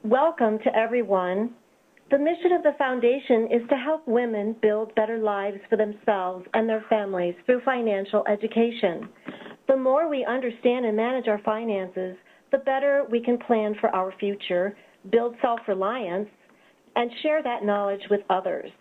Welcome to everyone. The mission of the foundation is to help women build better lives for themselves and their families through financial education. The more we understand and manage our finances, the better we can plan for our future, build self-reliance, and share that knowledge with others.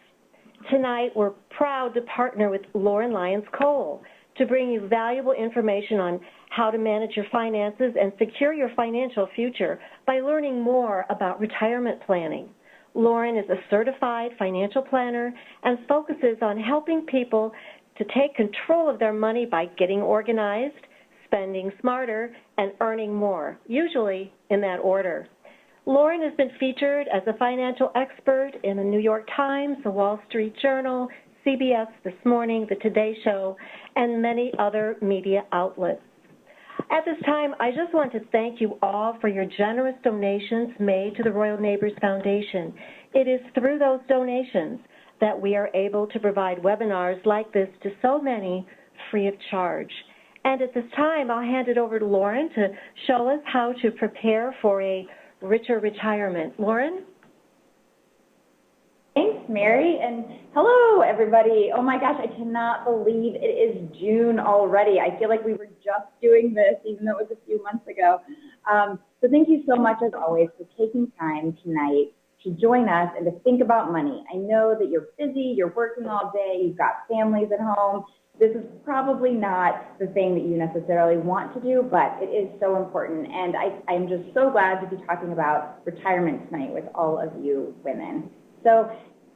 Tonight, we're proud to partner with Lauren Lyons-Cole to bring you valuable information on how to manage your finances and secure your financial future by learning more about retirement planning. Lauren is a certified financial planner and focuses on helping people to take control of their money by getting organized, spending smarter, and earning more, usually in that order. Lauren has been featured as a financial expert in the New York Times, the Wall Street Journal, CBS This Morning, The Today Show, and many other media outlets. At this time, I just want to thank you all for your generous donations made to the Royal Neighbors Foundation. It is through those donations that we are able to provide webinars like this to so many free of charge. And at this time, I'll hand it over to Lauren to show us how to prepare for a richer retirement. Lauren? Thanks, Mary, and hello, everybody. Oh my gosh, I cannot believe it is June already. I feel like we were just doing this, even though it was a few months ago. So thank you so much, as always, for taking time tonight to join us and to think about money. I know that you're busy, you're working all day, you've got families at home. This is probably not the thing that you necessarily want to do, but it is so important. And I'm just so glad to be talking about retirement tonight with all of you women. So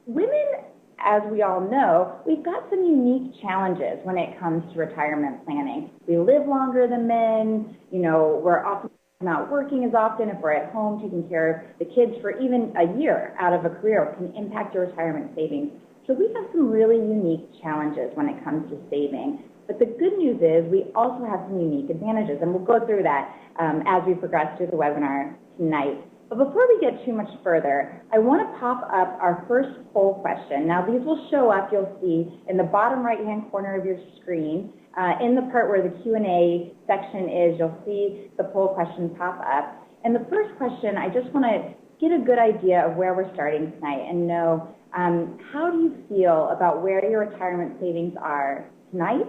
women, as we all know, we've got some unique challenges when it comes to retirement planning. We live longer than men, we're often not working as often. If we're at home taking care of the kids for even a year out of a career, can impact your retirement savings. So we have some really unique challenges when it comes to saving. But the good news is we also have some unique advantages, and we'll go through that as we progress through the webinar tonight. But before we get too much further, I want to pop up our first poll question. Now, these will show up, you'll see, in the bottom right-hand corner of your screen. In the part where the Q&A section is, you'll see the poll question pop up. And the first question, I just want to get a good idea of where we're starting tonight and know how do you feel about where your retirement savings are tonight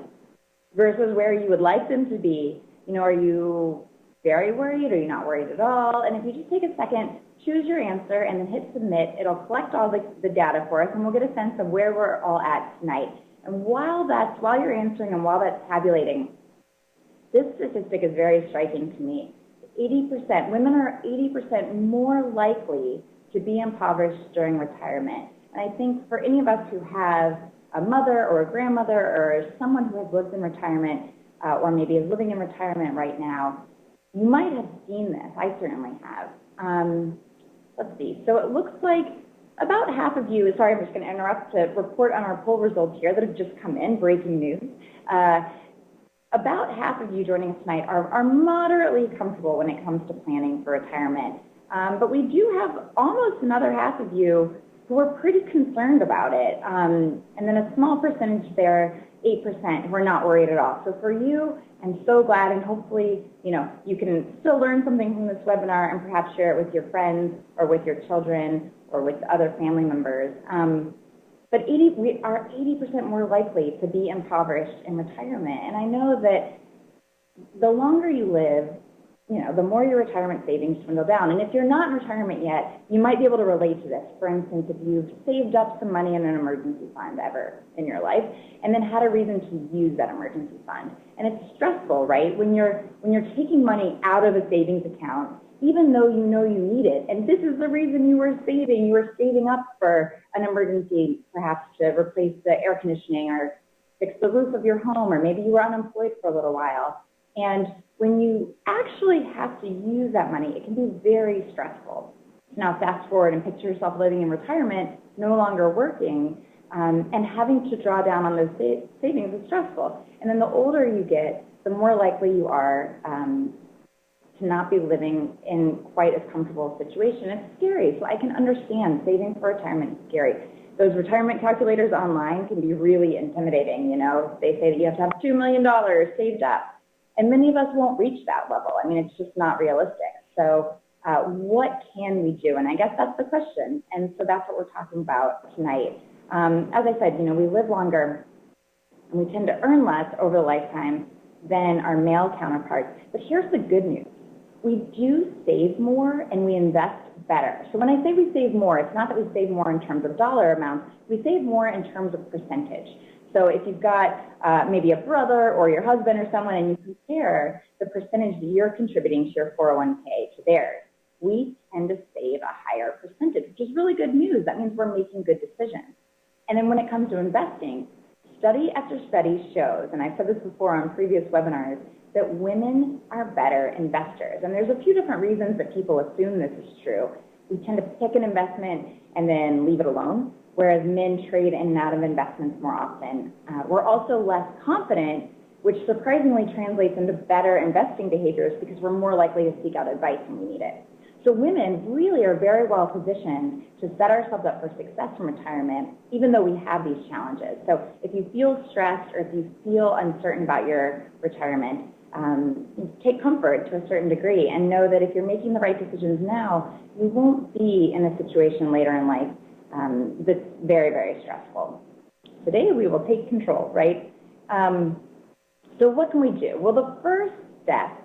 versus where you would like them to be? Are you very worried? Are you not worried at all? And if you just take a second, choose your answer and then hit submit, it'll collect all the data for us and we'll get a sense of where we're all at tonight. And while you're answering and while that's tabulating, this statistic is very striking to me. 80%, women are 80% more likely to be impoverished during retirement. And I think for any of us who have a mother or a grandmother or someone who has lived in retirement or maybe is living in retirement right now, you might have seen this. I certainly have. Let's see. So it looks like about half of you, sorry, I'm just going to interrupt to report on our poll results here that have just come in, breaking news. About half of you joining us tonight are moderately comfortable when it comes to planning for retirement. But we do have almost another half of you who are pretty concerned about it. And then a small percentage there, 8%, who are not worried at all. So for you, I'm so glad, and hopefully, you can still learn something from this webinar and perhaps share it with your friends or with your children or with other family members. But we are 80% more likely to be impoverished in retirement. And I know that the longer you live, the more your retirement savings dwindle down. And if you're not in retirement yet, you might be able to relate to this. For instance, if you've saved up some money in an emergency fund ever in your life, and then had a reason to use that emergency fund. And it's stressful, right? When you're taking money out of a savings account, even though you know you need it, and this is the reason you were saving up for an emergency, perhaps to replace the air conditioning or fix the roof of your home, or maybe you were unemployed for a little while. And when you actually have to use that money, it can be very stressful. Now fast forward and picture yourself living in retirement, no longer working, and having to draw down on those savings is stressful. And then the older you get, the more likely you are to not be living in quite as comfortable a situation. It's scary, so I can understand saving for retirement is scary. Those retirement calculators online can be really intimidating. They say that you have to have $2 million saved up. And many of us won't reach that level. I mean, it's just not realistic. So what can we do? And I guess that's the question. And so that's what we're talking about tonight. As I said, we live longer and we tend to earn less over the lifetime than our male counterparts. But here's the good news. We do save more and we invest better. So when I say we save more, it's not that we save more in terms of dollar amounts, we save more in terms of percentage. So if you've got maybe a brother or your husband or someone and you compare the percentage that you're contributing to your 401k to theirs, we tend to save a higher percentage, which is really good news. That means we're making good decisions. And then when it comes to investing, study after study shows, and I've said this before on previous webinars, that women are better investors. And there's a few different reasons that people assume this is true. We tend to pick an investment and then leave it alone, whereas men trade in and out of investments more often. We're also less confident, which surprisingly translates into better investing behaviors because we're more likely to seek out advice when we need it. So women really are very well positioned to set ourselves up for success from retirement, even though we have these challenges. So if you feel stressed or if you feel uncertain about your retirement, take comfort to a certain degree and know that if you're making the right decisions now, you won't be in a situation later in life that's very, very stressful. Today we will take control, right? So what can we do? Well, the first step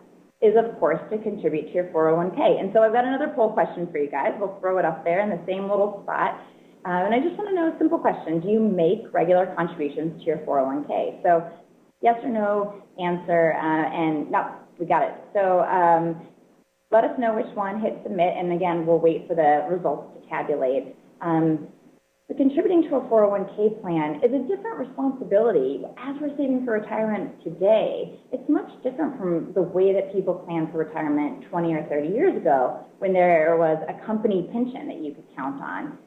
is, of course, to contribute to your 401k. And so I've got another poll question for you guys. We'll throw it up there in the same little spot. And I just want to know a simple question. Do you make regular contributions to your 401k? So yes or no answer, and no, we got it. So let us know which one, hit submit, and again, we'll wait for the results to tabulate. But contributing to a 401k plan is a different responsibility. As we're saving for retirement today, it's much different from the way that people planned for retirement 20 or 30 years ago when there was a company pension that you could count on.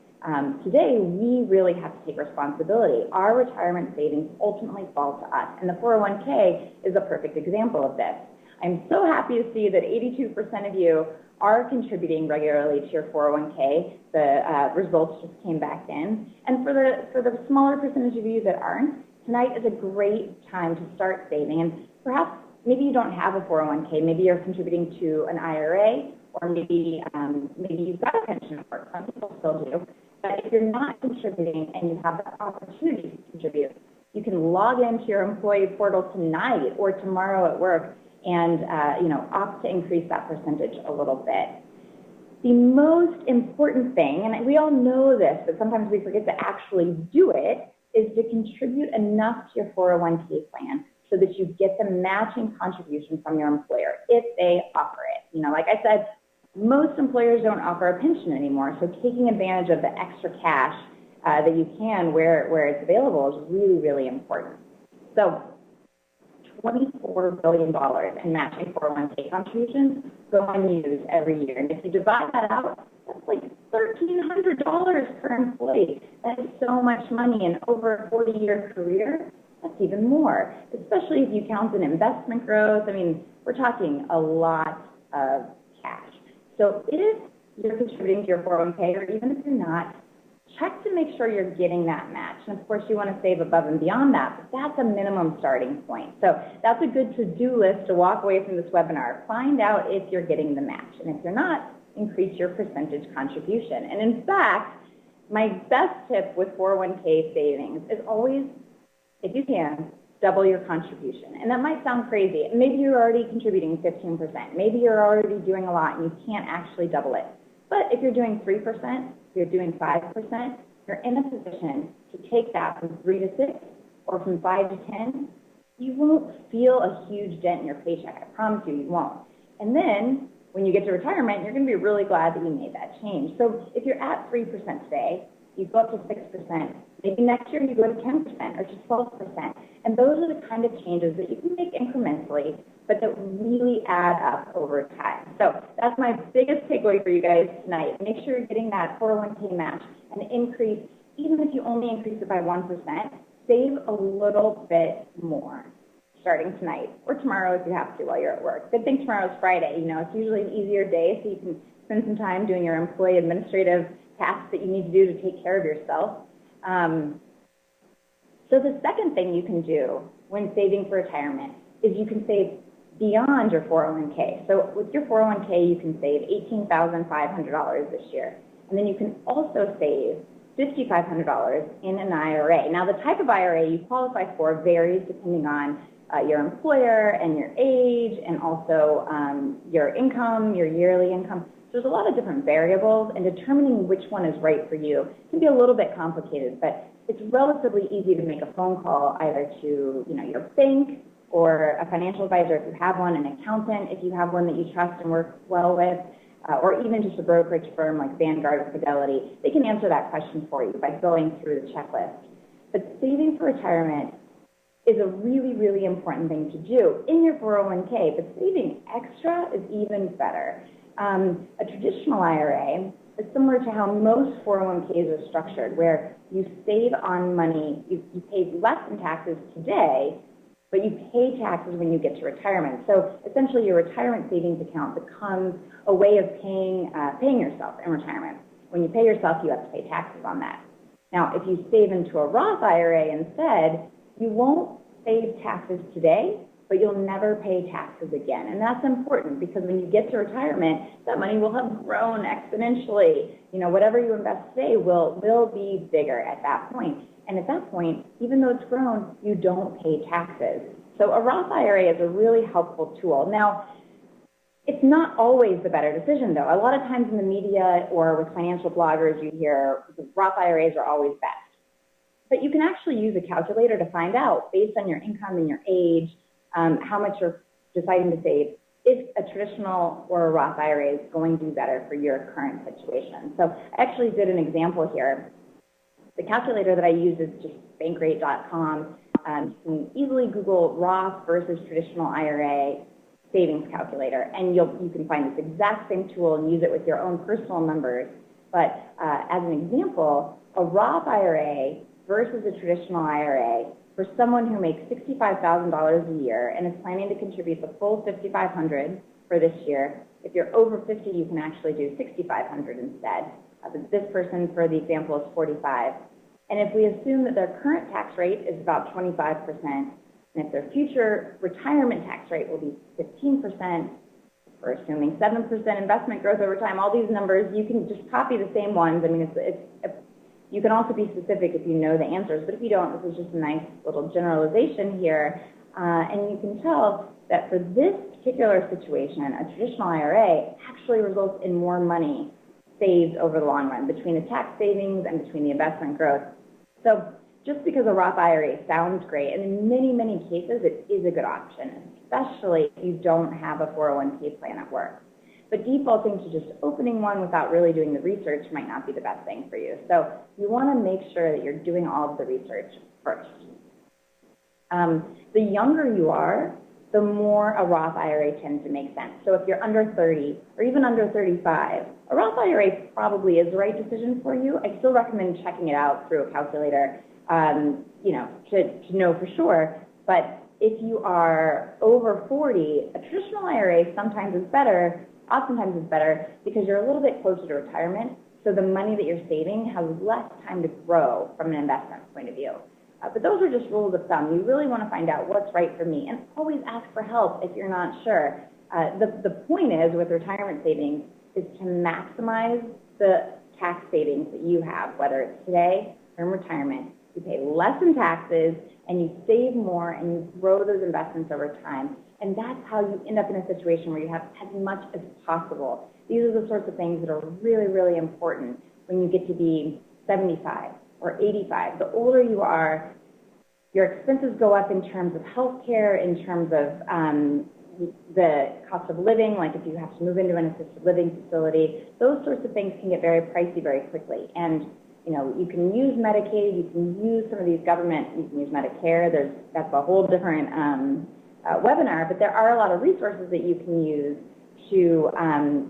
Today, we really have to take responsibility. Our retirement savings ultimately fall to us, and the 401k is a perfect example of this. I'm so happy to see that 82% of you are contributing regularly to your 401k. The results just came back in. And for the smaller percentage of you that aren't, tonight is a great time to start saving. And perhaps maybe you don't have a 401k, maybe you're contributing to an IRA, or maybe you've got a pension at work. Some people still do. But if you're not contributing and you have the opportunity to contribute, you can log into your employee portal tonight or tomorrow at work and opt to increase that percentage a little bit. The most important thing, and we all know this, but sometimes we forget to actually do it, is to contribute enough to your 401k plan so that you get the matching contribution from your employer if they offer it. Like I said, most employers don't offer a pension anymore, so taking advantage of the extra cash that you can where it's available is really, really important. So $24 billion in matching 401k contributions go unused every year. And if you divide that out, that's like $1,300 per employee. That is so much money, and over a 40-year career, that's even more, especially if you count in investment growth. I mean, we're talking a lot of cash. So if you're contributing to your 401k, or even if you're not, check to make sure you're getting that match. And of course, you want to save above and beyond that, but that's a minimum starting point. So that's a good to-do list to walk away from this webinar. Find out if you're getting the match. And if you're not, increase your percentage contribution. And in fact, my best tip with 401k savings is always, if you can, double your contribution. And that might sound crazy. Maybe you're already contributing 15%. Maybe you're already doing a lot and you can't actually double it. But if you're doing 3%, if you're doing 5%, you're in a position to take that from 3 to 6 or from 5 to 10. You won't feel a huge dent in your paycheck. I promise you, you won't. And then when you get to retirement, you're going to be really glad that you made that change. So if you're at 3% today, you go up to 6%. Maybe next year you go to 10% or to 12%. And those are the kind of changes that you can make incrementally, but that really add up over time. So that's my biggest takeaway for you guys tonight. Make sure you're getting that 401k match and increase, even if you only increase it by 1%, save a little bit more starting tonight or tomorrow if you have to while you're at work. Good thing tomorrow's Friday. It's usually an easier day, so you can spend some time doing your employee administrative tasks that you need to do to take care of yourself. So the second thing you can do when saving for retirement is you can save beyond your 401k. So with your 401k, you can save $18,500 this year. And then you can also save $5,500 in an IRA. Now, the type of IRA you qualify for varies depending on your employer and your age, and also your income, your yearly income. So there's a lot of different variables, and determining which one is right for you can be a little bit complicated, but it's relatively easy to make a phone call either to your bank or a financial advisor if you have one, an accountant if you have one that you trust and work well with, or even just a brokerage firm like Vanguard or Fidelity. They can answer that question for you by going through the checklist. But saving for retirement is a really, really important thing to do in your 401k, but saving extra is even better. A traditional IRA is similar to how most 401ks are structured, where you save on money, you pay less in taxes today, but you pay taxes when you get to retirement. So essentially your retirement savings account becomes a way of paying yourself in retirement. When you pay yourself, you have to pay taxes on that. Now, if you save into a Roth IRA instead, you won't save taxes today, but you'll never pay taxes again. And that's important because when you get to retirement, that money will have grown exponentially. Whatever you invest today will be bigger at that point. And at that point, even though it's grown, you don't pay taxes. So a Roth IRA is a really helpful tool. Now, it's not always the better decision, though. A lot of times in the media or with financial bloggers, you hear the Roth IRAs are always best. But you can actually use a calculator to find out, based on your income and your age, how much you're deciding to save, if a traditional or a Roth IRA is going to do better for your current situation. So I actually did an example here. The calculator that I use is just bankrate.com. You can easily Google Roth versus traditional IRA savings calculator, and you can find this exact same tool and use it with your own personal numbers. But as an example, a Roth IRA versus a traditional IRA, for someone who makes $65,000 a year and is planning to contribute the full $5,500 for this year, if you're over 50, you can actually do $6,500 instead. But this person, for the example, is 45. And if we assume that their current tax rate is about 25%, and if their future retirement tax rate will be 15%, we're assuming 7% investment growth over time, all these numbers, you can just copy the same ones. I mean, you can also be specific if you know the answers, but if you don't, this is just a nice little generalization here. And you can tell that for this particular situation, a traditional IRA actually results in more money saved over the long run between the tax savings and between the investment growth. So just because a Roth IRA sounds great, and in many, many cases, it is a good option, especially if you don't have a 401k plan at work. But defaulting to just opening one without really doing the research might not be the best thing for you. So you want to make sure that you're doing all of the research first. The younger you are, the more a Roth IRA tends to make sense. So if you're under 30 or even under 35, a Roth IRA probably is the right decision for you. I still recommend checking it out through a calculator, to know for sure. But if you are over 40, a traditional IRA oftentimes is better because you're a little bit closer to retirement. So the money that you're saving has less time to grow from an investment point of view. But those are just rules of thumb. You really want to find out what's right for me, and always ask for help if you're not sure. The point is, with retirement savings, is to maximize the tax savings that you have, whether it's today or in retirement. You pay less in taxes, and you save more, and you grow those investments over time. And that's how you end up in a situation where you have as much as possible. These are the sorts of things that are really, really important when you get to be 75 or 85. The older you are, your expenses go up in terms of healthcare, in terms of the cost of living, like if you have to move into an assisted living facility. Those sorts of things can get very pricey very quickly. And you can use Medicaid, you can use some of these you can use Medicare. That's a whole different webinar, but there are a lot of resources that you can use to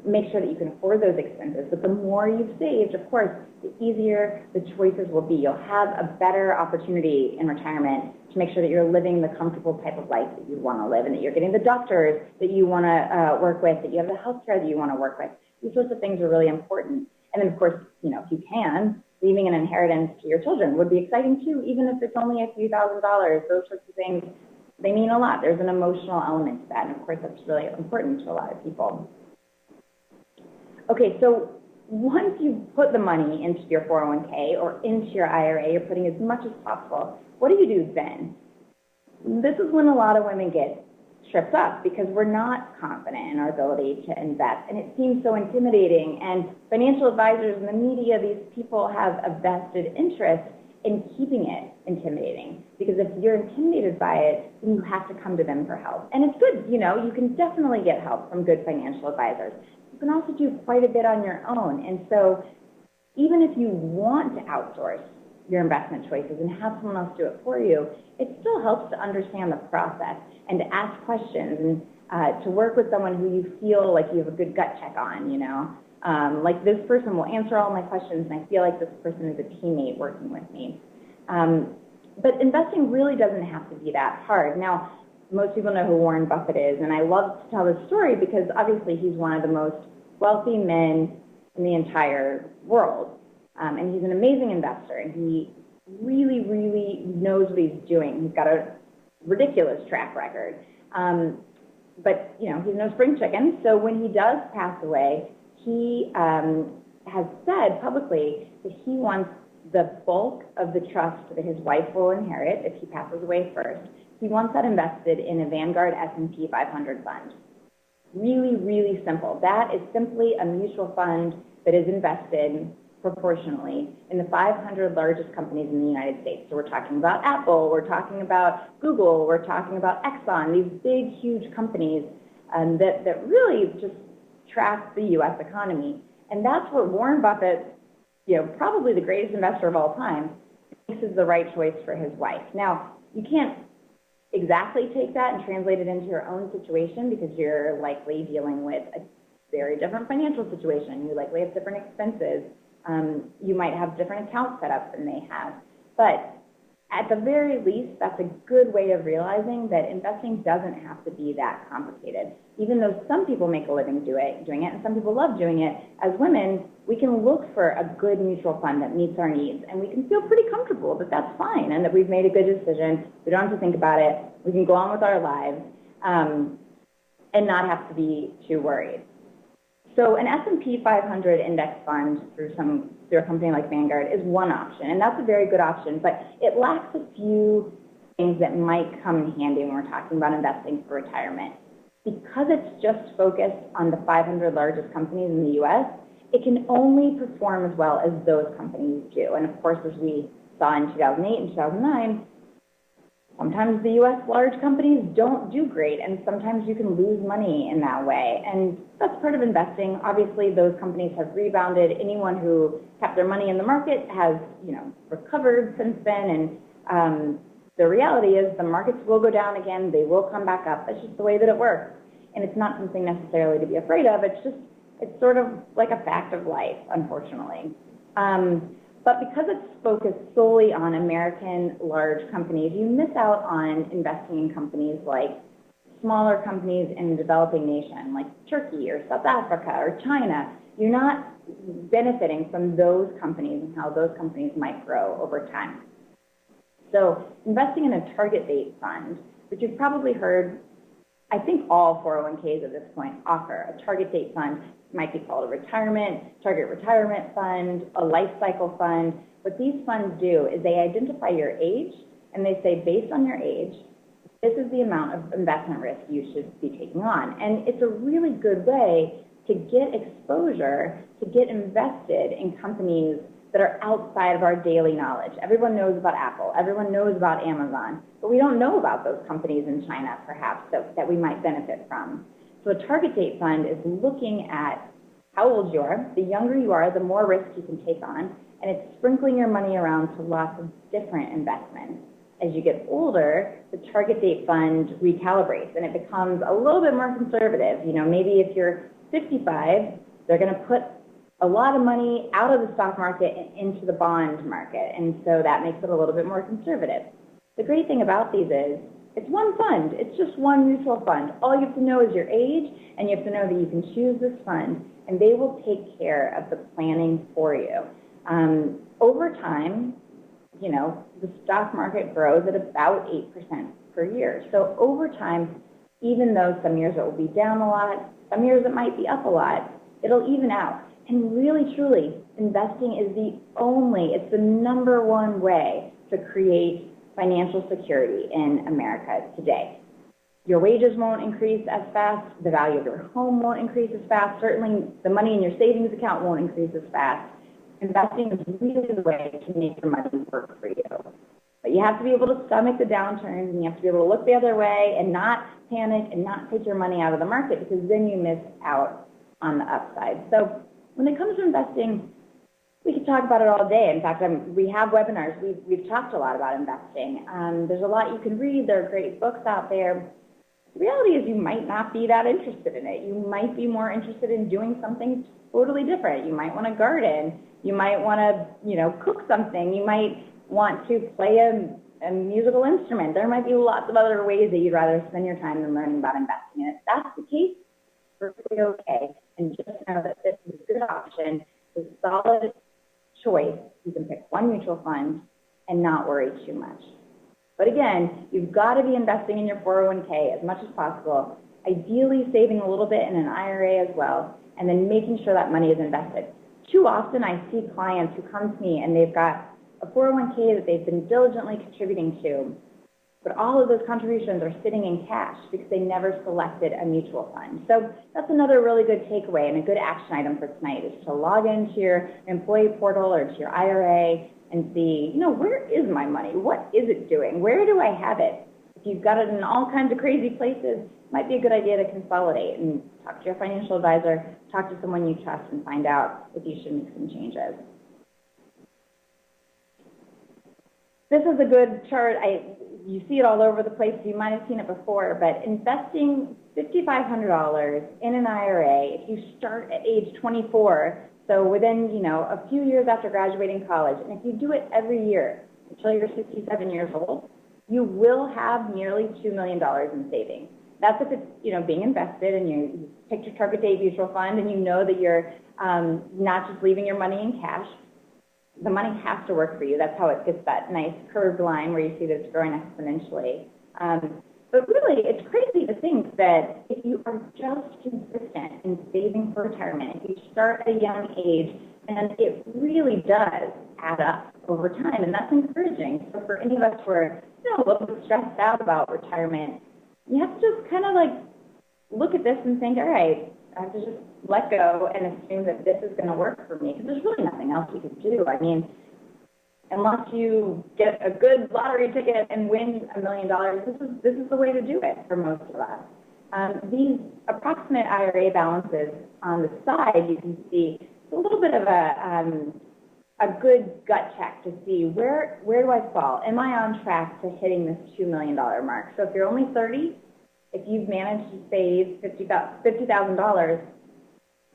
make sure that you can afford those expenses. But the more you've saved, of course, the easier the choices will be. You'll have a better opportunity in retirement to make sure that you're living the comfortable type of life that you want to live, and that you're getting the doctors that you want to work with, that you have the health care that you want to work with. These sorts of things are really important. And then, of course, if you can, leaving an inheritance to your children would be exciting too, even if it's only a few $1,000s. Those sorts of things They mean a lot. There's an emotional element to that, and of course that's really important to a lot of people. Okay, so once you put the money into your 401k or into your IRA, you're putting as much as possible. What do you do then? This is when a lot of women get tripped up because we're not confident in our ability to invest, and it seems so intimidating. And financial advisors and the media, these people have a vested interest in keeping it intimidating, because if you're intimidated by it, then you have to come to them for help. And it's good, you know, you can definitely get help from good financial advisors. You can also do quite a bit on your own. And so even if you want to outsource your investment choices and have someone else do it for you, it still helps to understand the process and to ask questions and to work with someone who you feel like you have a good gut check on, you know. Like this person will answer all my questions, and I feel like this person is a teammate working with me. But investing really doesn't have to be that hard. Now, most people know who Warren Buffett is, and I love to tell this story because obviously he's one of the most wealthy men in the entire world. And he's an amazing investor, and he really, really knows what he's doing. He's got a ridiculous track record. But, you know, he's no spring chicken, so when he does pass away, he has said publicly that he wants the bulk of the trust that his wife will inherit if he passes away first. He wants that invested in a Vanguard S&P 500 fund. Really, really simple. That is simply a mutual fund that is invested proportionally in the 500 largest companies in the United States. So we're talking about Apple, we're talking about Google, we're talking about Exxon, these big, huge companies that really just track the U.S. economy. And that's what Warren Buffett, you know, probably the greatest investor of all time, thinks is the right choice for his wife. Now, you can't exactly take that and translate it into your own situation because you're likely dealing with a very different financial situation. You likely have different expenses. You might have different account setups than they have. But at the very least, that's a good way of realizing that investing doesn't have to be that complicated. Even though some people make a living doing it, and some people love doing it, as women, we can look for a good mutual fund that meets our needs, and we can feel pretty comfortable that that's fine and that we've made a good decision. We don't have to think about it. We can go on with our lives and not have to be too worried. So an S&P 500 index fund through a company like Vanguard is one option, and that's a very good option, but it lacks a few things that might come in handy when we're talking about investing for retirement. Because it's just focused on the 500 largest companies in the U.S., it can only perform as well as those companies do. And of course, as we saw in 2008 and 2009, sometimes the U.S. large companies don't do great, and sometimes you can lose money in that way. And that's part of investing. Obviously, those companies have rebounded. Anyone who kept their money in the market has, you know, recovered since then. And the reality is the markets will go down again. They will come back up. That's just the way that it works. And it's not something necessarily to be afraid of. It's sort of like a fact of life, unfortunately. But because it's focused solely on American large companies, you miss out on investing in companies like smaller companies in a developing nation, like Turkey or South Africa or China. You're not benefiting from those companies and how those companies might grow over time. So investing in a target date fund, which you've probably heard, I think all 401ks at this point offer a target date fund. It might be called a target retirement fund, a life cycle fund. What these funds do is they identify your age, and they say, based on your age, this is the amount of investment risk you should be taking on. And it's a really good way to get exposure, to get invested in companies that are outside of our daily knowledge. Everyone knows about Apple. Everyone knows about Amazon. But we don't know about those companies in China, perhaps, that we might benefit from. So a target date fund is looking at how old you are. The younger you are, the more risk you can take on. And it's sprinkling your money around to lots of different investments. As you get older, the target date fund recalibrates, and it becomes a little bit more conservative. You know, maybe if you're 55, they're going to put a lot of money out of the stock market and into the bond market, and so that makes it a little bit more conservative. The great thing about these is it's one fund. It's just one mutual fund. All you have to know is your age, and you have to know that you can choose this fund, and they will take care of the planning for you. Over time, you know, the stock market grows at about 8% per per year. So over time, even though some years it will be down a lot, some years it might be up a lot, it'll even out. And really, truly, investing is it's the number one way to create financial security in America today. Your wages won't increase as fast, the value of your home won't increase as fast, certainly the money in your savings account won't increase as fast. Investing is really the way to make your money work for you. But you have to be able to stomach the downturns, and you have to be able to look the other way and not panic and not take your money out of the market, because then you miss out on the upside. So when it comes to investing, we could talk about it all day. In fact, we have webinars. We've talked a lot about investing. There's a lot you can read. There are great books out there. The reality is you might not be that interested in it. You might be more interested in doing something totally different. You might want to garden. You might want to, cook something. You might want to play a musical instrument. There might be lots of other ways that you'd rather spend your time than learning about investing. And if that's the case, perfectly okay. And just know that this is a good option. It's a solid choice. You can pick one mutual fund and not worry too much. But again, you've got to be investing in your 401k as much as possible, ideally saving a little bit in an IRA as well, and then making sure that money is invested. Too often I see clients who come to me and they've got a 401k that they've been diligently contributing to, but all of those contributions are sitting in cash because they never selected a mutual fund. So that's another really good takeaway and a good action item for tonight, is to log into your employee portal or to your IRA and see, where is my money? What is it doing? Where do I have it? If you've got it in all kinds of crazy places, it might be a good idea to consolidate and talk to your financial advisor, talk to someone you trust, and find out if you should make some changes. This is a good chart. You see it all over the place. You might have seen it before, but investing $5,500 in an IRA, if you start at age 24, so within, a few years after graduating college, and if you do it every year until you're 67 years old, you will have nearly $2 million in savings. That's if it's, being invested, and you picked your target date mutual fund, and you know that you're not just leaving your money in cash. The money has to work for you. That's how it gets that nice curved line where you see that it's growing exponentially. But really, it's crazy to think that if you are just consistent in saving for retirement, if you start at a young age, then it really does add up over time, and that's encouraging. So for any of us who are a little bit stressed out about retirement, you have to just kind of look at this and think, all right, I have to just let go and assume that this is going to work for me, because there's really nothing else you can do. I mean, unless you get a good lottery ticket and win $1 million, this is the way to do it for most of us. These approximate IRA balances on the side, you can see a little bit of a good gut check to see where do I fall? Am I on track to hitting this $2 million mark? So if you're only 30, if you've managed to save $50,000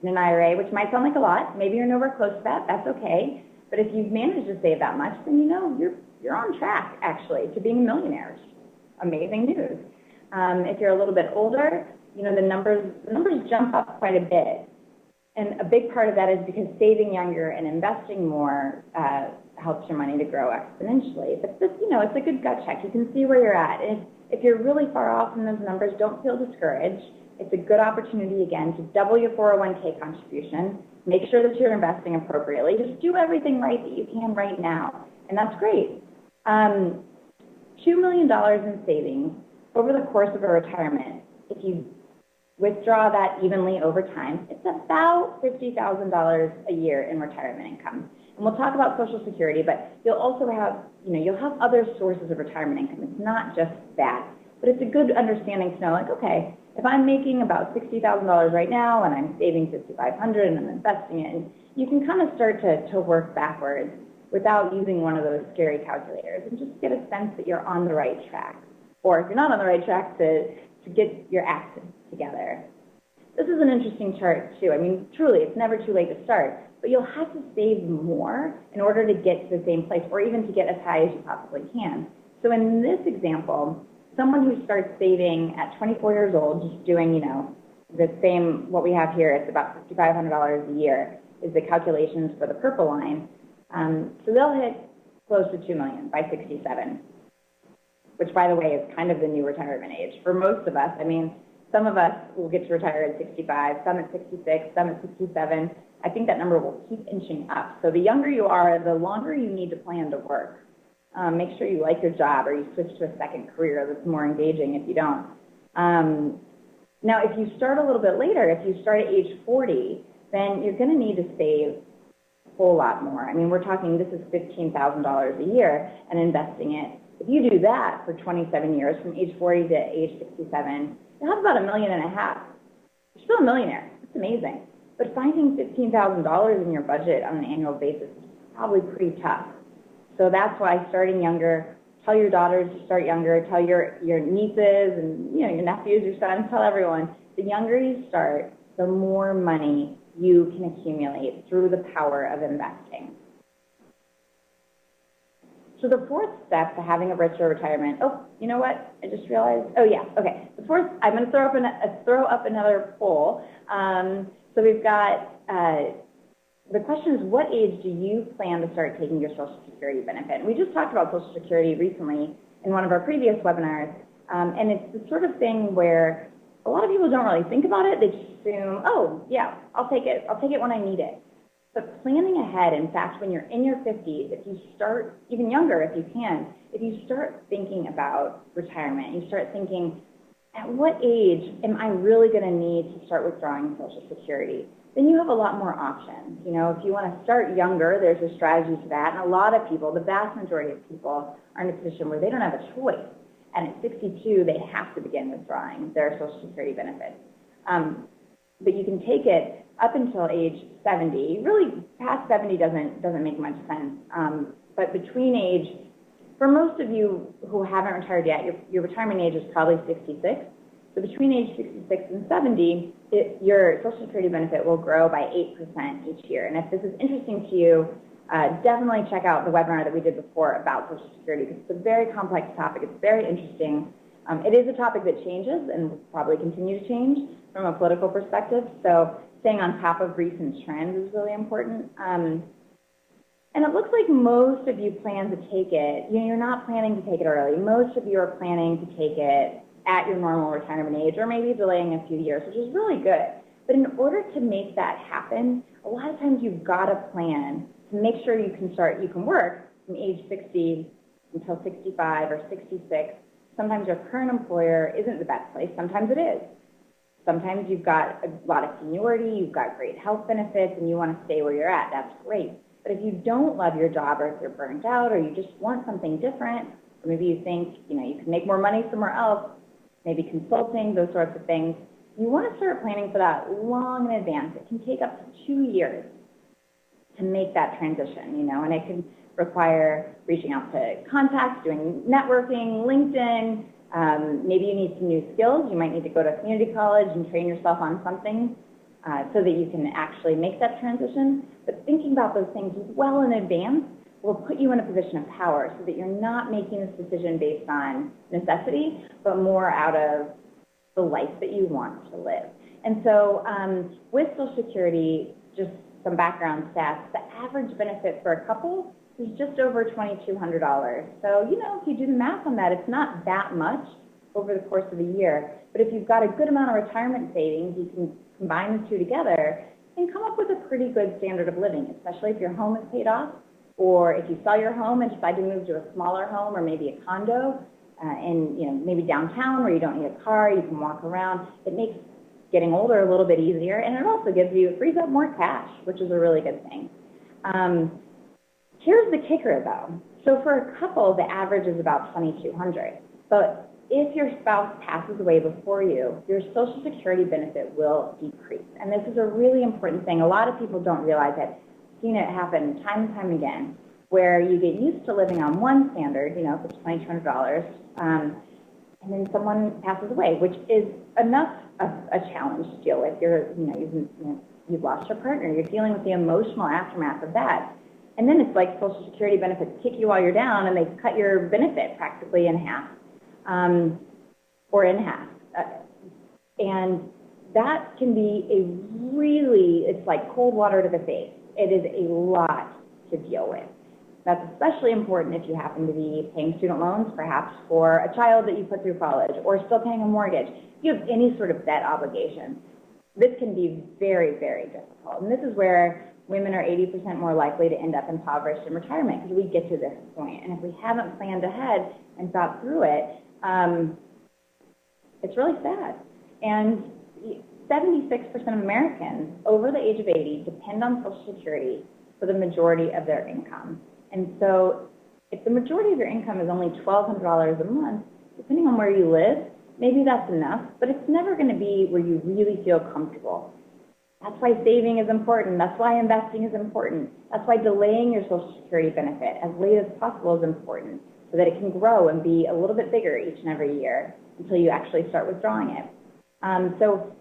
in an IRA, which might sound like a lot, maybe you're nowhere close to that, that's okay. But if you've managed to save that much, then you're on track, actually, to being a millionaire. Amazing news. If you're a little bit older, the numbers jump up quite a bit. And a big part of that is because saving younger and investing more helps your money to grow exponentially. But this, it's a good gut check. You can see where you're at. And if you're really far off from those numbers, don't feel discouraged. It's a good opportunity, again, to double your 401k contribution. Make sure that you're investing appropriately. Just do everything right that you can right now, and that's great. $2 million in savings over the course of a retirement, if you withdraw that evenly over time, it's about $50,000 a year in retirement income. And we'll talk about Social Security, but you'll also have, you'll have other sources of retirement income. It's not just that, but it's a good understanding to know, okay, if I'm making about $60,000 right now and I'm saving $5,500 and I'm investing it, and you can kind of start to work backwards without using one of those scary calculators, and just get a sense that you're on the right track. Or if you're not on the right track, to get your act together. This is an interesting chart too. I mean, truly, it's never too late to start, but you'll have to save more in order to get to the same place, or even to get as high as you possibly can. So in this example, someone who starts saving at 24 years old, just doing, the same, what we have here, it's about $5,500 a year, is the calculations for the purple line. So they'll hit close to $2 million by 67. which, by the way, is kind of the new retirement age for most of us. I mean, some of us will get to retire at 65, some at 66, some at 67. I think that number will keep inching up. So the younger you are, the longer you need to plan to work. Make sure you like your job, or you switch to a second career that's more engaging if you don't. Now, if you start a little bit later, if you start at age 40, then you're going to need to save a whole lot more. I mean, we're talking, this is $15,000 a year and investing it. If you do that for 27 years, from age 40 to age 67, you'll have about $1.5 million. You're still a millionaire. It's amazing. But finding $15,000 in your budget on an annual basis is probably pretty tough. So that's why starting younger, tell your daughters to start younger, tell your nieces and your nephews, your sons, tell everyone, the younger you start, the more money you can accumulate through the power of investing. So the fourth step to having a richer retirement, oh, you know what? I just realized, oh yeah, okay. The fourth, I'm going to throw up another poll. So we've got, the question is, what age do you plan to start taking your Social Security benefit? And we just talked about Social Security recently in one of our previous webinars, and it's the sort of thing where a lot of people don't really think about it. They just assume, oh, yeah, I'll take it when I need it. But planning ahead, in fact, when you're in your 50s, if you start, even younger if you can, if you start thinking about retirement, you start thinking, at what age am I really going to need to start withdrawing Social Security? Then you have a lot more options. If you want to start younger, there's a strategy to that. And a lot of people, the vast majority of people, are in a position where they don't have a choice. And at 62, they have to begin withdrawing their Social Security benefits. But you can take it up until age 70. Really, past 70 doesn't make much sense. But between age, for most of you who haven't retired yet, your retirement age is probably 66. So between age 66 and 70, your Social Security benefit will grow by 8% each year. And if this is interesting to you, definitely check out the webinar that we did before about Social Security, because it's a very complex topic. It's very interesting. It is a topic that changes and will probably continue to change from a political perspective. So staying on top of recent trends is really important. And it looks like most of you plan to take it. You're not planning to take it early. Most of you are planning to take it at your normal retirement age, or maybe delaying a few years, which is really good. But in order to make that happen, a lot of times you've got to plan to make sure you can work from age 60 until 65 or 66. Sometimes your current employer isn't the best place. Sometimes it is. Sometimes you've got a lot of seniority, you've got great health benefits, and you want to stay where you're at. That's great. But if you don't love your job, or if you're burnt out, or you just want something different, or maybe you think you can make more money somewhere else, maybe consulting, those sorts of things, you want to start planning for that long in advance. It can take up to 2 years to make that transition, and it can require reaching out to contacts, doing networking, LinkedIn. Maybe you need some new skills. You might need to go to community college and train yourself on something so that you can actually make that transition. But thinking about those things well in advance will put you in a position of power, so that you're not making this decision based on necessity, but more out of the life that you want to live. And so with Social Security, just some background stats, the average benefit for a couple is just over $2,200. So, if you do the math on that, it's not that much over the course of a year. But if you've got a good amount of retirement savings, you can combine the two together and come up with a pretty good standard of living, especially if your home is paid off, or if you sell your home and decide to move to a smaller home, or maybe a condo, and maybe downtown where you don't need a car, you can walk around. It makes getting older a little bit easier, and it also it frees up more cash, which is a really good thing. Here's the kicker, though. So for a couple, the average is about $2,200. But if your spouse passes away before you, your Social Security benefit will decrease. And this is a really important thing. A lot of people don't realize it. I've seen it happen time and time again, where you get used to living on one standard, if it's $2,200, and then someone passes away, which is enough of a challenge to deal with. You've lost your partner. You're dealing with the emotional aftermath of that. And then it's like Social Security benefits kick you while you're down, and they cut your benefit practically in half, or in half. And that can be it's like cold water to the face. It is a lot to deal with. That's especially important if you happen to be paying student loans, perhaps for a child that you put through college, or still paying a mortgage. If you have any sort of debt obligation, this can be very, very difficult. And this is where women are 80% more likely to end up impoverished in retirement, because we get to this point. And if we haven't planned ahead and thought through it, it's really sad. And 76% of Americans over the age of 80 depend on Social Security for the majority of their income. And so if the majority of your income is only $1,200 a month, depending on where you live, maybe that's enough, but it's never going to be where you really feel comfortable. That's why saving is important. That's why investing is important. That's why delaying your Social Security benefit as late as possible is important, so that it can grow and be a little bit bigger each and every year until you actually start withdrawing it. So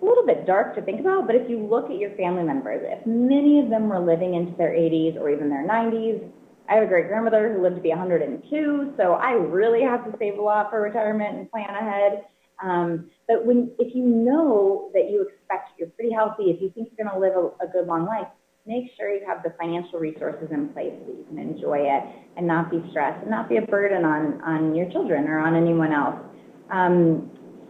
a little bit dark to think about, but if you look at your family members, if many of them were living into their 80s or even their 90s, I have a great grandmother who lived to be 102, so I really have to save a lot for retirement and plan ahead. But if you know that you expect you're pretty healthy, if you think you're going to live a good long life, make sure you have the financial resources in place so that you can enjoy it and not be stressed and not be a burden on your children or on anyone else.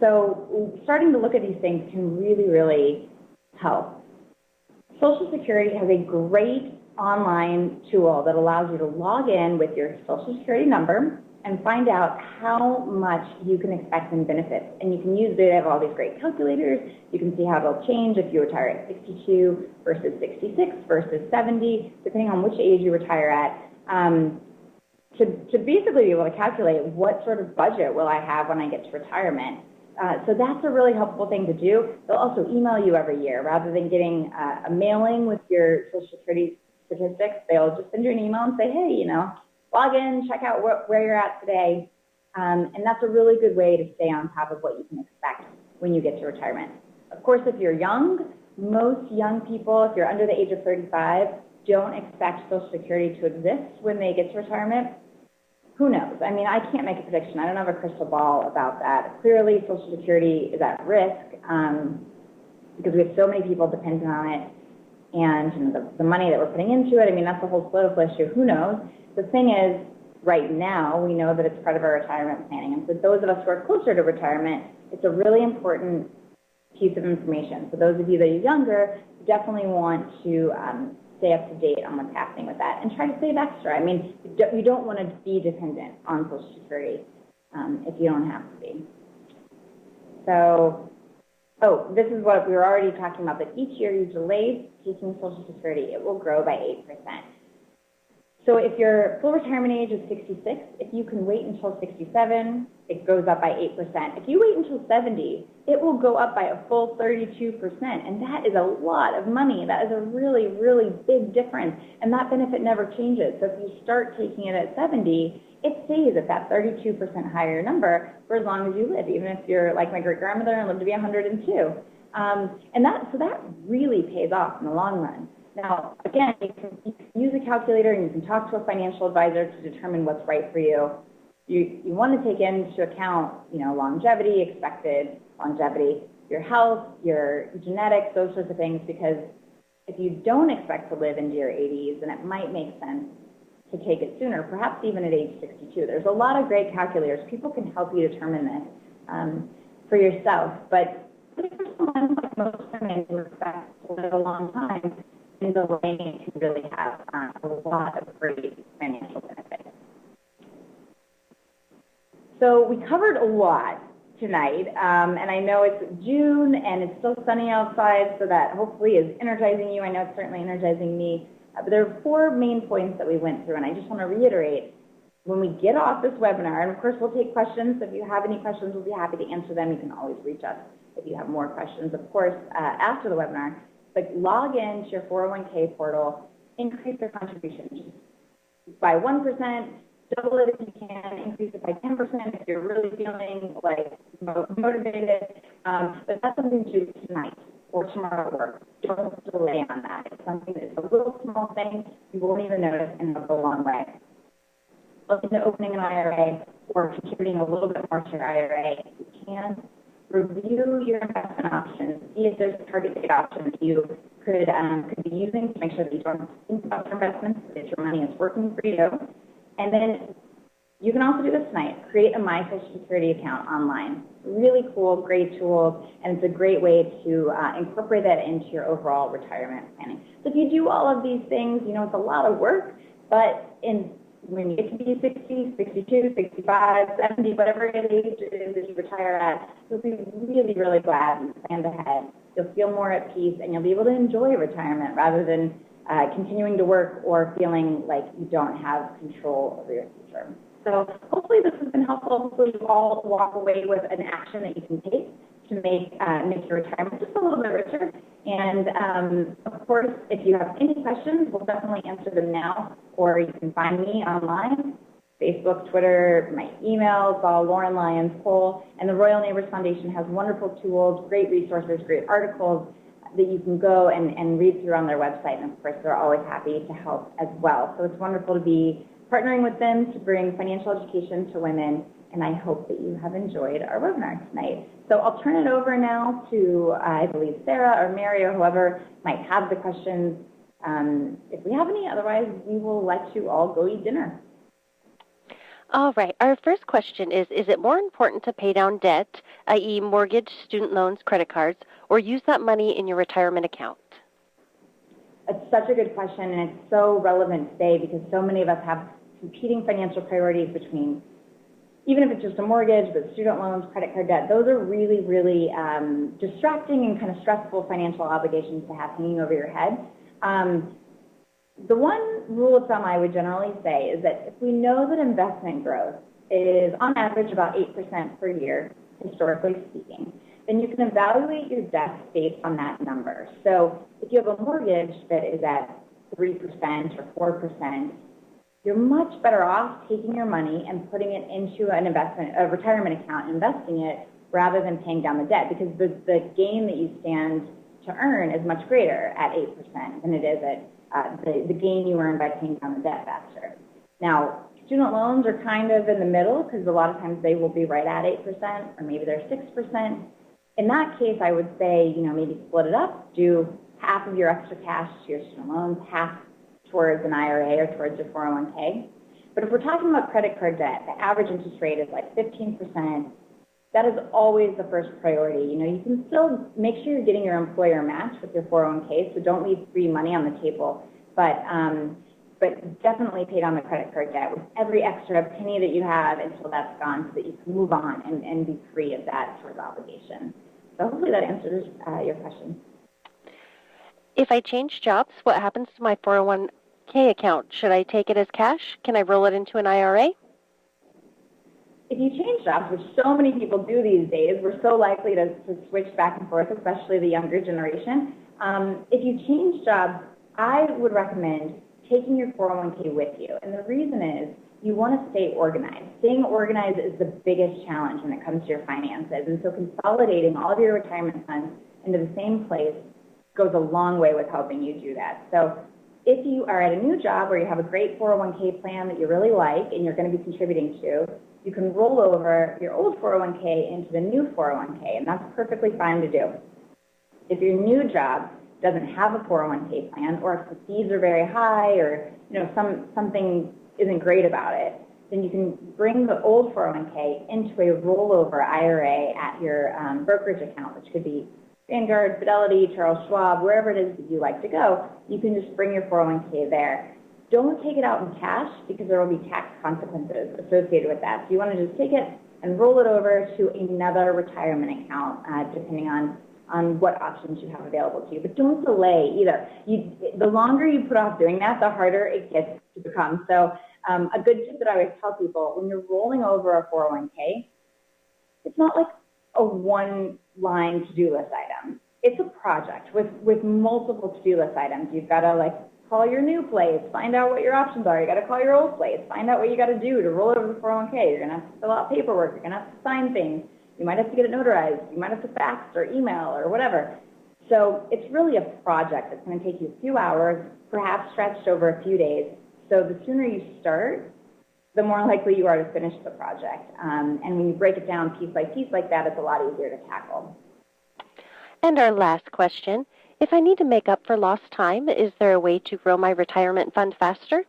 So starting to look at these things can really, really help. Social Security has a great online tool that allows you to log in with your Social Security number and find out how much you can expect in benefits. And you can use, they have all these great calculators. You can see how it'll change if you retire at 62 versus 66 versus 70, depending on which age you retire at, to basically be able to calculate what sort of budget will I have when I get to retirement. So that's a really helpful thing to do. They'll also email you every year. Rather than getting a mailing with your Social Security statistics, they'll just send you an email and say, hey, you know, log in, check out where you're at today. And that's a really good way to stay on top of what you can expect when you get to retirement. Of course, if you're young, most young people, if you're under the age of 35, don't expect Social Security to exist when they get to retirement. Who knows? I mean, I can't make a prediction. I don't have a crystal ball about that. Clearly, Social Security is at risk because we have so many people dependent on it, and you know, the money that we're putting into it. I mean, that's a whole political issue. Who knows? The thing is, right now, we know that it's part of our retirement planning. And for those of us who are closer to retirement, it's a really important piece of information. For those of you that are younger, you definitely want to stay up to date on what's happening with that and try to save extra. I mean, you don't want to be dependent on Social Security if you don't have to be. So, this is what we were already talking about, that each year you delay taking Social Security, it will grow by 8%. So if your full retirement age is 66, if you can wait until 67, it goes up by 8%. If you wait until 70, it will go up by a full 32%. And that is a lot of money. That is a really, really big difference. And that benefit never changes. So if you start taking it at 70, it stays at that 32% higher number for as long as you live, even if you're like my great-grandmother and lived to be 102. So that really pays off in the long run. Now, again, you can use a calculator and you can talk to a financial advisor to determine what's right for you. You want to take into account, you know, longevity, expected longevity, your health, your genetics, those sorts of things, because if you don't expect to live into your 80s, then it might make sense to take it sooner, perhaps even at age 62. There's a lot of great calculators. People can help you determine this for yourself. But for someone like most women who expect to live a long time, delaying can really have a lot of great financial benefits. So we covered a lot tonight, and I know it's June and it's still sunny outside, so that hopefully is energizing you. I know it's certainly energizing me. But there are 4 main points that we went through, and I just want to reiterate, when we get off this webinar, and of course we'll take questions, so if you have any questions, we'll be happy to answer them. You can always reach us if you have more questions, of course, after the webinar. But log into your 401k portal, increase your contributions by 1%, double it if you can, increase it by 10% if you're really feeling like motivated. But that's something to do tonight or tomorrow at work. Don't delay on that. It's something that's a little small thing you won't even notice, and it'll go a long way. Look into opening an IRA or contributing a little bit more to your IRA if you can. Review your investment options. See if there's a target date option that you could be using to make sure that you don't think about your investments, that your money is working for you. And then you can also do this tonight. Create a My Social Security account online. Really cool, great tools, and it's a great way to incorporate that into your overall retirement planning. So if you do all of these things, you know, it's a lot of work, but when you get to be 60, 62, 65, 70, whatever age it is that you retire at, you'll be really, really glad and planned ahead. You'll feel more at peace, and you'll be able to enjoy retirement rather than continuing to work or feeling like you don't have control over your future. So hopefully this has been helpful. Hopefully you all walk away with an action that you can take to make your retirement just a little bit richer. And of course, if you have any questions, we'll definitely answer them now, or you can find me online, Facebook, Twitter, my email, it's all Lauren Lyons Cole, and the Royal Neighbors Foundation has wonderful tools, great resources, great articles that you can go and read through on their website, and of course they're always happy to help as well. So it's wonderful to be partnering with them to bring financial education to women, and I hope that you have enjoyed our webinar tonight. So I'll turn it over now to, I believe, Sarah or Mary or whoever might have the questions. If we have any, otherwise we will let you all go eat dinner. All right. Our first question is it more important to pay down debt, i.e. mortgage, student loans, credit cards, or use that money in your retirement account? It's such a good question, and it's so relevant today because so many of us have competing financial priorities between, even if it's just a mortgage, but student loans, credit card debt, those are really, really distracting and kind of stressful financial obligations to have hanging over your head. The one rule of thumb I would generally say is that if we know that investment growth is on average about 8% per year, historically speaking, then you can evaluate your debt based on that number. So if you have a mortgage that is at 3% or 4%, you're much better off taking your money and putting it into a retirement account, investing it, rather than paying down the debt, because the gain that you stand to earn is much greater at 8% than it is at the gain you earn by paying down the debt faster. Now, student loans are kind of in the middle because a lot of times they will be right at 8% or maybe they're 6%. In that case, I would say, you know, maybe split it up, do half of your extra cash to your student loans, half towards an IRA or towards your 401k. But if we're talking about credit card debt, the average interest rate is like 15%. That is always the first priority. You know, you can still make sure you're getting your employer match with your 401k, so don't leave free money on the table. But definitely pay down the credit card debt with every extra penny that you have until that's gone, so that you can move on and be free of that sort of obligation. So hopefully that answers your question. If I change jobs, what happens to my 401k account? Should I take it as cash? Can I roll it into an IRA? If you change jobs, which so many people do these days, we're so likely to switch back and forth, especially the younger generation. If you change jobs, I would recommend taking your 401k with you. And the reason is you want to stay organized. Staying organized is the biggest challenge when it comes to your finances. And so consolidating all of your retirement funds into the same place goes a long way with helping you do that. So if you are at a new job where you have a great 401k plan that you really like and you're going to be contributing to, you can roll over your old 401k into the new 401k, and that's perfectly fine to do. If your new job doesn't have a 401k plan, or if the fees are very high, or something isn't great about it, then you can bring the old 401k into a rollover IRA at your brokerage account, which could be Vanguard, Fidelity, Charles Schwab, wherever it is that you like to go. You can just bring your 401k there. Don't take it out in cash because there will be tax consequences associated with that. So you want to just take it and roll it over to another retirement account, depending on what options you have available to you. But don't delay either. The longer you put off doing that, the harder it gets to become. So a good tip that I always tell people, when you're rolling over a 401k, it's not like a one-line to-do list item. It's a project with multiple to-do list items. You've got to call your new place, find out what your options are. You got to call your old place, find out what you got to do to roll over the 401k. You're going to have to fill out paperwork. You're going to have to sign things. You might have to get it notarized. You might have to fax or email or whatever. So it's really a project that's going to take you a few hours, perhaps stretched over a few days. So the sooner you start, the more likely you are to finish the project. And when you break it down piece by piece like that, it's a lot easier to tackle. And our last question, If I need to make up for lost time, is there a way to grow my retirement fund faster?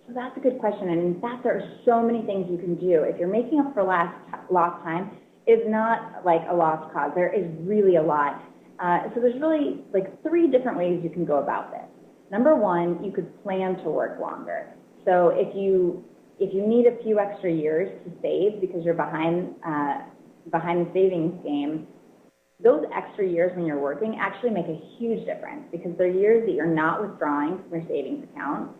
So that's a good question, and in fact, there are so many things you can do. If you're making up for lost time, it's not like a lost cause. There is really a lot. So there's really like 3 different ways you can go about this. Number 1, you could plan to work longer. So if you need a few extra years to save because you're behind the savings game, those extra years when you're working actually make a huge difference because they're years that you're not withdrawing from your savings account,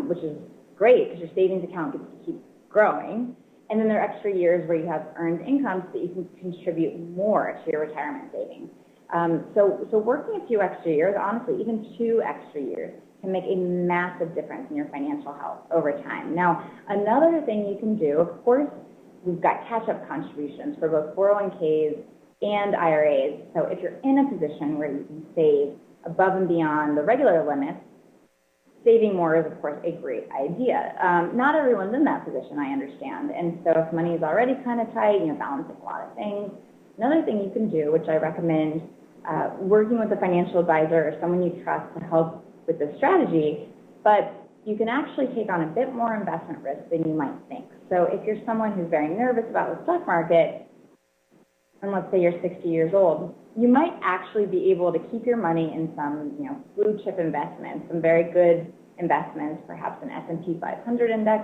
which is great because your savings account gets to keep growing. And then there are extra years where you have earned income so that you can contribute more to your retirement savings. So working a few extra years, honestly, even 2 extra years, can make a massive difference in your financial health over time. Now, another thing you can do, of course, we've got catch-up contributions for both 401ks and IRAs. So if you're in a position where you can save above and beyond the regular limits, saving more is, of course, a great idea. Not everyone's in that position, I understand. And so if money is already kind of tight, you're balancing a lot of things, another thing you can do, which I recommend working with a financial advisor or someone you trust to help with this strategy, but you can actually take on a bit more investment risk than you might think. So if you're someone who's very nervous about the stock market, and let's say you're 60 years old, you might actually be able to keep your money in some, blue chip investments, some very good investments, perhaps an S&P 500 index,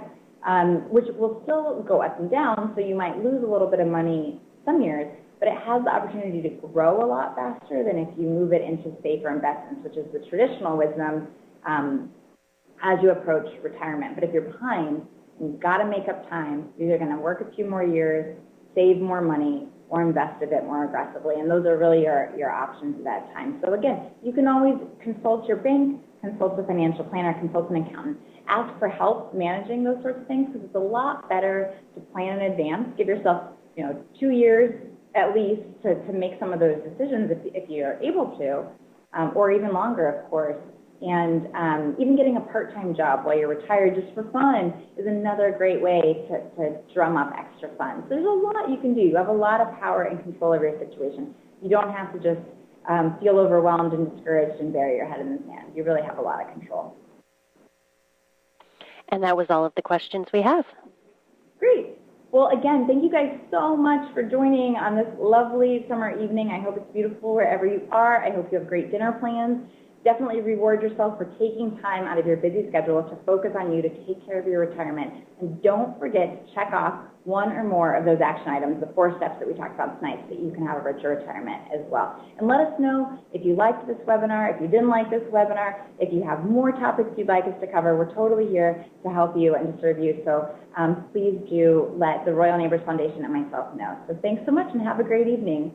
which will still go up and down. So you might lose a little bit of money some years, but it has the opportunity to grow a lot faster than if you move it into safer investments, which is the traditional wisdom as you approach retirement. But if you're behind, you've got to make up time. You're either going to work a few more years, save more money, or invest a bit more aggressively. And those are really your options at that time. So again, you can always consult your bank, consult a financial planner, consult an accountant. Ask for help managing those sorts of things because it's a lot better to plan in advance. Give yourself 2 years at least to make some of those decisions if you're able to, or even longer, of course. And even getting a part-time job while you're retired just for fun is another great way to drum up extra funds. There's a lot you can do. You have a lot of power and control over your situation. You don't have to just feel overwhelmed and discouraged and bury your head in the sand. You really have a lot of control. And that was all of the questions we have. Great. Well, again, thank you guys so much for joining on this lovely summer evening. I hope it's beautiful wherever you are. I hope you have great dinner plans. Definitely reward yourself for taking time out of your busy schedule to focus on you to take care of your retirement. And don't forget to check off 1 or more of those action items, the 4 steps that we talked about tonight, so that you can have a richer retirement as well. And let us know if you liked this webinar, if you didn't like this webinar, if you have more topics you'd like us to cover. We're totally here to help you and to serve you. So please do let the Royal Neighbors Foundation and myself know. So thanks so much and have a great evening.